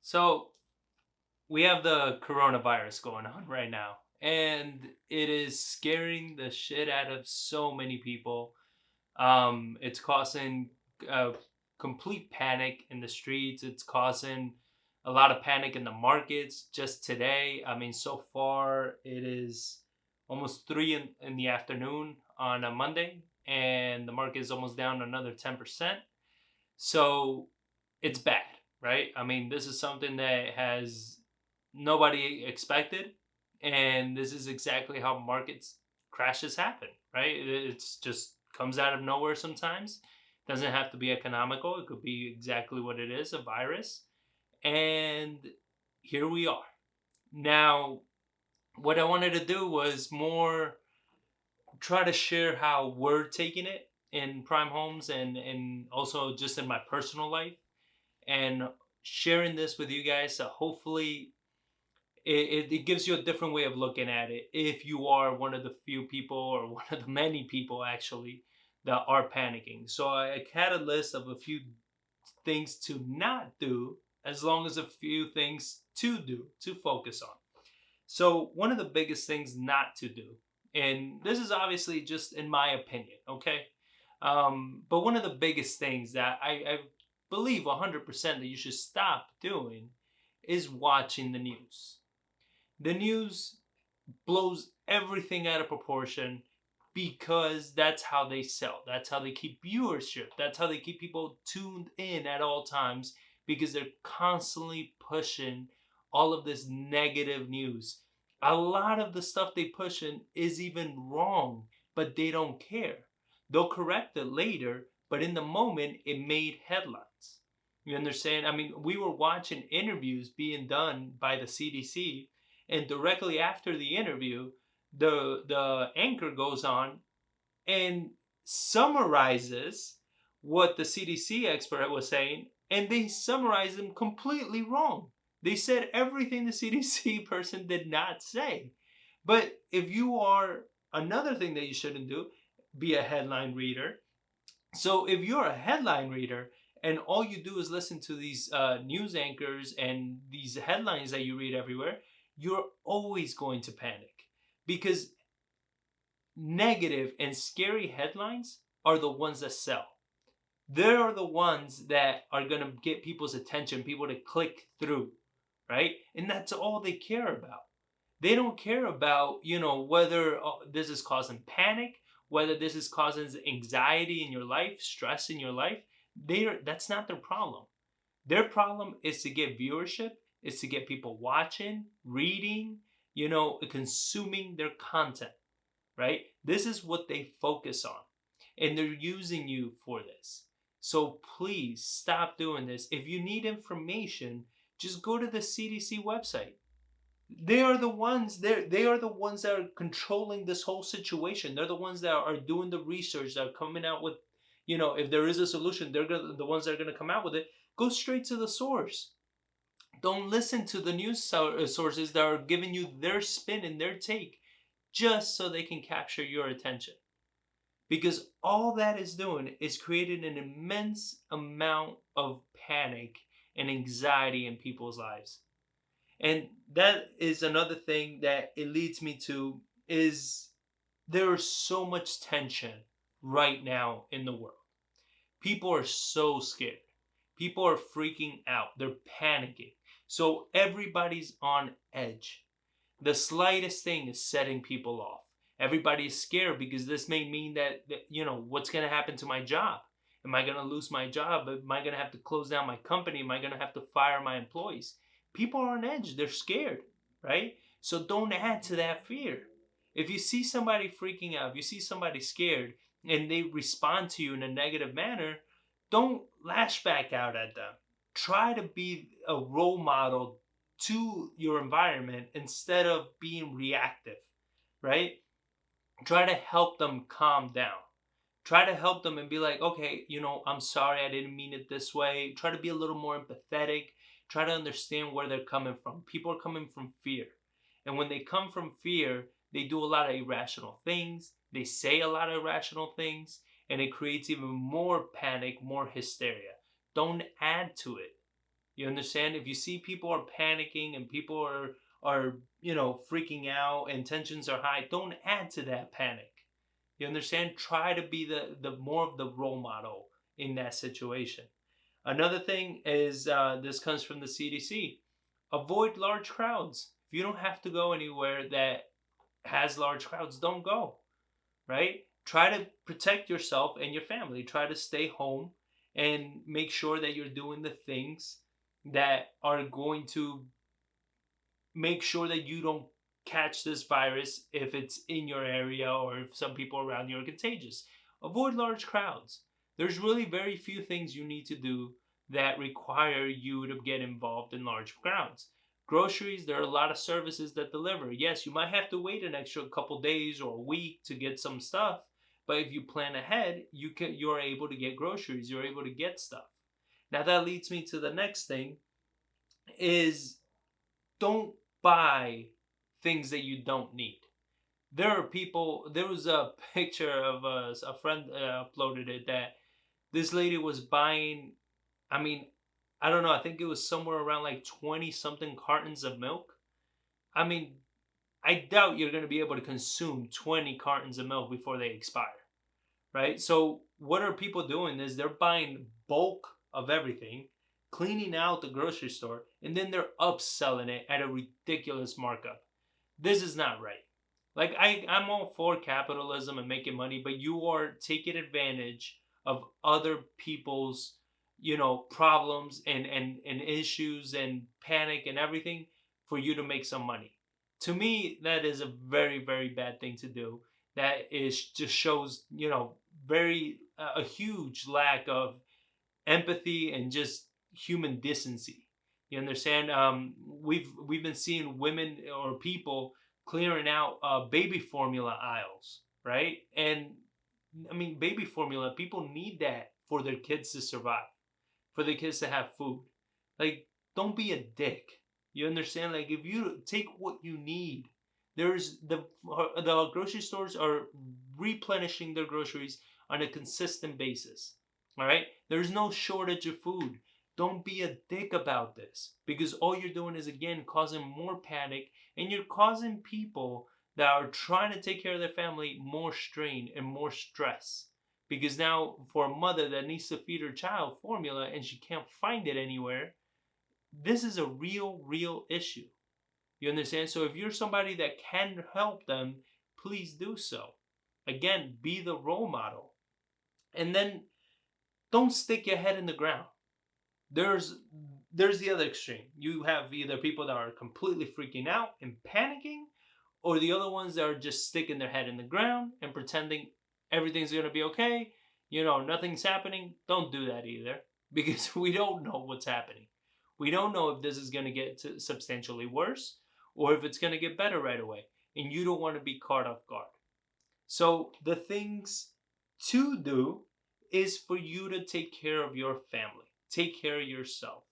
So we have the coronavirus going on right now, and it is scaring the shit out of so many people. It's causing a complete panic in the streets. It's causing a lot of panic in the markets. Just today, I mean, so far it is almost 3 in the afternoon on a Monday, and the market is almost down another 10%. So it's bad, right? I mean, this is something that has nobody expected, and this is exactly how markets crashes happen, right? It's just comes out of nowhere sometimes. Doesn't have to be economical. It could be exactly what it is, a virus. And here we are. Now, what I wanted to do was more try to share how we're taking it in Prime Homes and also just in my personal life and sharing this with you guys. So hopefully it gives you a different way of looking at it if you are one of the few people or one of the many people actually that are panicking. So I had a list of a few things to not do as long as a few things to do to focus on. So one of the biggest things not to do, and this is obviously just in my opinion, okay? But one of the biggest things that I believe 100% that you should stop doing is watching the news. The news blows everything out of proportion because that's how they sell. That's how they keep viewership. That's how they keep people tuned in at all times because they're constantly pushing all of this negative news. A lot of the stuff they pushing is even wrong, but they don't care. They'll correct it later, but in the moment it made headlines. You understand? I mean, we were watching interviews being done by the CDC, and directly after the interview, the anchor goes on and summarizes what the CDC expert was saying, and they summarize them completely wrong. They said everything the CDC person did not say. But if you are another thing that you shouldn't do, be a headline reader. So if you're a headline reader and all you do is listen to these news anchors and these headlines that you read everywhere, you're always going to panic because negative and scary headlines are the ones that sell. They are the ones that are going to get people's attention, people to click through, right? And that's all they care about. They don't care about, whether this is causing panic, whether this is causing anxiety in your life, stress in your life. That's not their problem. Their problem is to get viewership, is to get people watching, reading, consuming their content, right? This is what they focus on. And they're using you for this. So please stop doing this. If you need information, just go to the CDC website. They are the ones that are controlling this whole situation. They're the ones that are doing the research, that are coming out with, if there is a solution, the ones that are gonna come out with it. Go straight to the source. Don't listen to the news sources that are giving you their spin and their take just so they can capture your attention. Because all that is doing is creating an immense amount of panic and anxiety in people's lives. And that is another thing that it leads me to is there is so much tension right now in the world. People are so scared. People are freaking out. They're panicking. So everybody's on edge. The slightest thing is setting people off. Everybody is scared because this may mean that what's going to happen to my job? Am I going to lose my job? Am I going to have to close down my company? Am I going to have to fire my employees? People are on edge. They're scared, right? So don't add to that fear. If you see somebody freaking out, if you see somebody scared and they respond to you in a negative manner, don't lash back out at them. Try to be a role model to your environment instead of being reactive, right? Try to help them calm down. Try to help them and be like, okay, I'm sorry, I didn't mean it this way. Try to be a little more empathetic. Try to understand where they're coming from. People are coming from fear. And when they come from fear, they do a lot of irrational things. They say a lot of irrational things. And it creates even more panic, more hysteria. Don't add to it. You understand? If you see people are panicking and people are freaking out and tensions are high, don't add to that panic. You understand? Try to be the more of the role model in that situation. Another thing is this comes from the CDC. Avoid large crowds. If you don't have to go anywhere that has large crowds, don't go. Right? Try to protect yourself and your family. Try to stay home and make sure that you're doing the things that are going to make sure that you don't catch this virus if it's in your area or if some people around you are contagious. Avoid large crowds. There's really very few things you need to do that require you to get involved in large crowds. Groceries, there are a lot of services that deliver. Yes, you might have to wait an extra couple days or a week to get some stuff, but if you plan ahead, you're able to get groceries, you're able to get stuff. Now that leads me to the next thing is don't buy things that you don't need. There are people. There was a picture of a friend uploaded it that this lady was buying. I mean, I don't know. I think it was somewhere around like 20 something cartons of milk. I mean, I doubt you're going to be able to consume 20 cartons of milk before they expire, right? So what are people doing is they're buying bulk of everything, cleaning out the grocery store, and then they're upselling it at a ridiculous markup. This is not right. Like I'm all for capitalism and making money, but you are taking advantage of other people's, problems and issues and panic and everything for you to make some money. To me, that is a very, very bad thing to do. That is just shows, very a huge lack of empathy and just human decency. You understand? We've been seeing women or people clearing out baby formula aisles, right? And I mean, baby formula. People need that for their kids to survive, for their kids to have food. Like, don't be a dick. You understand? Like, if you take what you need, there's the grocery stores are replenishing their groceries on a consistent basis. All right, there's no shortage of food. Don't be a dick about this because all you're doing is again causing more panic and you're causing people that are trying to take care of their family more strain and more stress. Because now, for a mother that needs to feed her child formula and she can't find it anywhere, this is a real, real issue. You understand? So, if you're somebody that can help them, please do so. Again, be the role model. And then don't stick your head in the ground. There's there's the other extreme. You have either people that are completely freaking out and panicking, or the other ones that are just sticking their head in the ground and pretending everything's gonna be okay. Nothing's happening. Don't do that either because we don't know what's happening. We don't know if this is gonna get substantially worse or if it's gonna get better right away, and you don't want to be caught off guard. So the things to do is for you to take care of your family. Take care of yourself.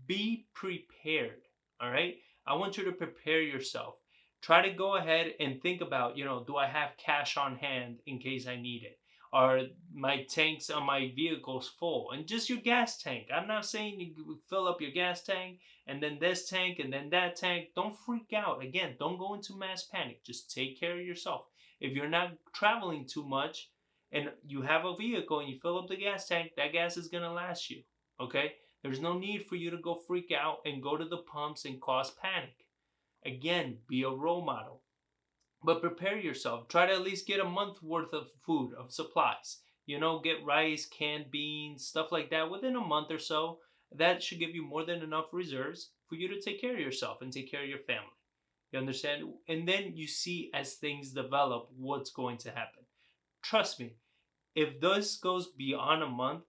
Be prepared. All right? I want you to prepare yourself. Try to go ahead and think about, do I have cash on hand in case I need it? Are my tanks on my vehicles full? And just your gas tank. I'm not saying you fill up your gas tank and then this tank and then that tank. Don't freak out. Again, don't go into mass panic. Just take care of yourself. If you're not traveling too much and you have a vehicle and you fill up the gas tank, that gas is going to last you. Okay? There's no need for you to go freak out and go to the pumps and cause panic. Again, be a role model. But prepare yourself. Try to at least get a month worth of food, of supplies. Get rice, canned beans, stuff like that within a month or so. That should give you more than enough reserves for you to take care of yourself and take care of your family. You understand? And then you see as things develop what's going to happen. Trust me, if this goes beyond a month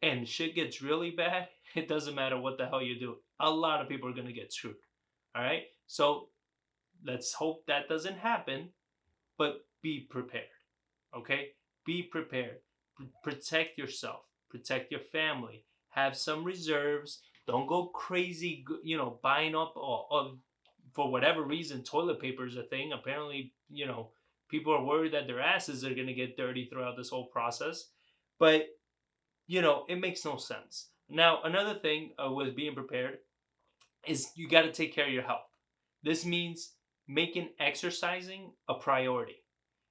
and shit gets really bad, it doesn't matter what the hell you do. A lot of people are going to get screwed. All right? So let's hope that doesn't happen, but be prepared. Okay? Be prepared. Protect yourself, protect your family, have some reserves. Don't go crazy, buying up for whatever reason. Toilet paper is a thing. Apparently, people are worried that their asses are going to get dirty throughout this whole process. But, it makes no sense. Now, another thing with being prepared is you got to take care of your health. This means making exercising a priority,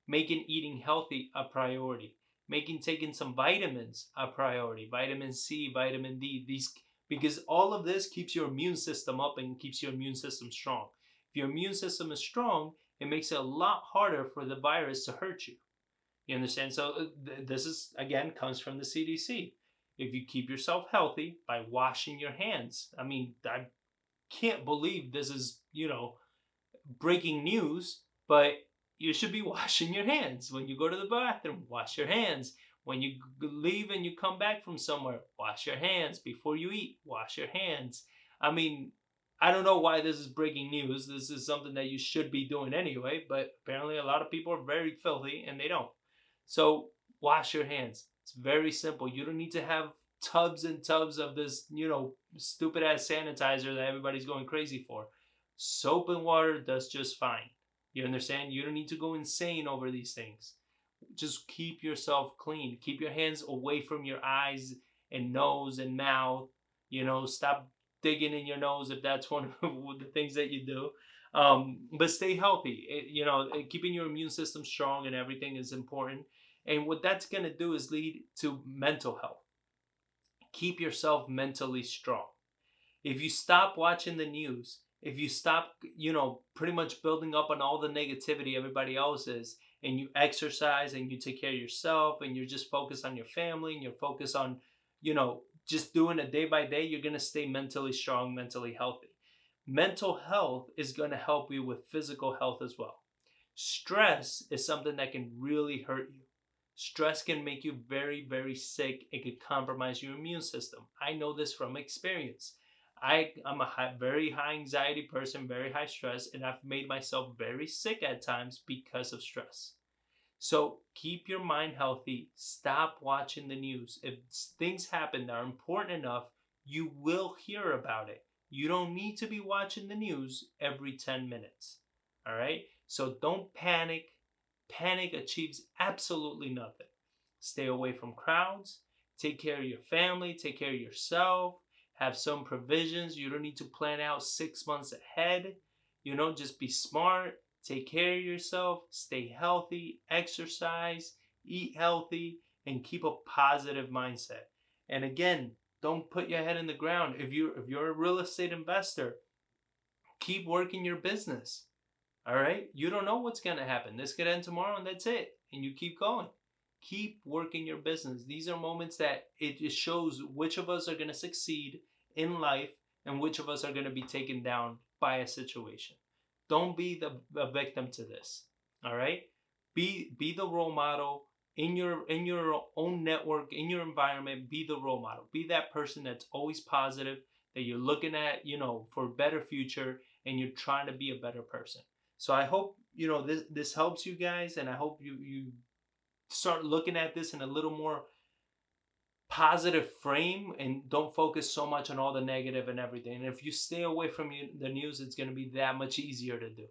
making eating healthy a priority, making taking some vitamins a priority, vitamin C, vitamin D, these, because all of this keeps your immune system up and keeps your immune system strong. If your immune system is strong, it makes it a lot harder for the virus to hurt you. You understand? So this is again comes from the CDC. If you keep yourself healthy by washing your hands, I mean, I can't believe this is, breaking news, but you should be washing your hands when you go to the bathroom. Wash your hands when you leave and you come back from somewhere. Wash your hands before you eat. Wash your hands. I mean, I don't know why this is breaking news. This is something that you should be doing anyway, but apparently a lot of people are very filthy and they don't. So wash your hands. It's very simple. You don't need to have tubs and tubs of this, stupid ass sanitizer that everybody's going crazy for. Soap and water does just fine. You understand? You don't need to go insane over these things. Just keep yourself clean. Keep your hands away from your eyes and nose and mouth. Stop digging in your nose if that's one of the things that you do. But stay healthy. Keeping your immune system strong and everything is important. And what that's going to do is lead to mental health. Keep yourself mentally strong. If you stop watching the news, if you stop, pretty much building up on all the negativity everybody else is, and you exercise and you take care of yourself and you're just focused on your family and you're focused on, just doing it day by day, you're going to stay mentally strong, mentally healthy. Mental health is going to help you with physical health as well. Stress is something that can really hurt you. Stress can make you very, very sick. It could compromise your immune system. I know this from experience. I'm a very high anxiety person, very high stress, and I've made myself very sick at times because of stress. So keep your mind healthy. Stop watching the news. If things happen that are important enough, you will hear about it. You don't need to be watching the news every 10 minutes. All right? So don't panic. Panic achieves absolutely nothing. Stay away from crowds. Take care of your family. Take care of yourself. Have some provisions. You don't need to plan out 6 months ahead. Just be smart. Take care of yourself. Stay healthy. Exercise. Eat healthy. And keep a positive mindset. And again, don't put your head in the ground. If you're a real estate investor, keep working your business. All right? You don't know what's going to happen. This could end tomorrow and that's it. And you keep going. Keep working your business. These are moments that it shows which of us are going to succeed in life and which of us are going to be taken down by a situation. Don't be the victim to this. All right? Be the role model in your own network, in your environment. Be the role model. Be that person that's always positive, that you're looking at, for a better future, and you're trying to be a better person. So I hope this helps you guys, and I hope you start looking at this in a little more positive frame and don't focus so much on all the negative and everything. And if you stay away from the news, it's going to be that much easier to do.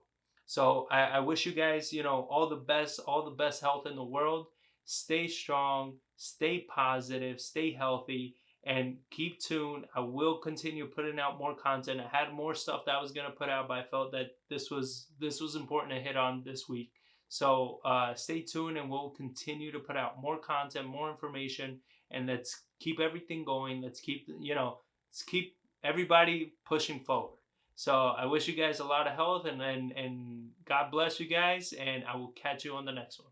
So I wish you guys, all the best health in the world. Stay strong, stay positive, stay healthy, and keep tuned. I will continue putting out more content. I had more stuff that I was gonna put out, but I felt that this was important to hit on this week. So stay tuned, and we'll continue to put out more content, more information, and let's keep everything going. Let's keep everybody pushing forward. So I wish you guys a lot of health, and God bless you guys, and I will catch you on the next one.